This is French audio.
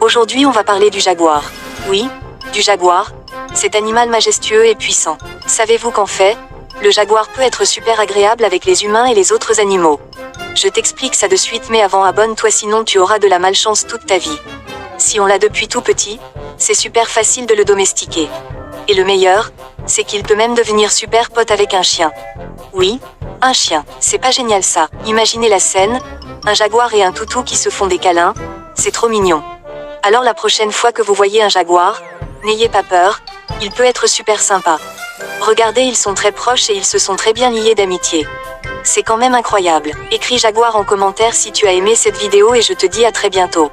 Aujourd'hui on va parler du jaguar. Oui, du jaguar, cet animal majestueux et puissant. Savez-vous qu'en fait, le jaguar peut être super agréable avec les humains et les autres animaux. Je t'explique ça de suite, mais avant abonne-toi, sinon tu auras de la malchance toute ta vie. Si on l'a depuis tout petit, c'est super facile de le domestiquer. Et le meilleur, c'est qu'il peut même devenir super pote avec un chien. Oui, un chien, c'est pas génial ça? Imaginez la scène, un jaguar et un toutou qui se font des câlins, c'est trop mignon. Alors la prochaine fois que vous voyez un jaguar, n'ayez pas peur, il peut être super sympa. Regardez, ils sont très proches et ils se sont très bien liés d'amitié. C'est quand même incroyable. Écris jaguar en commentaire si tu as aimé cette vidéo et je te dis à très bientôt.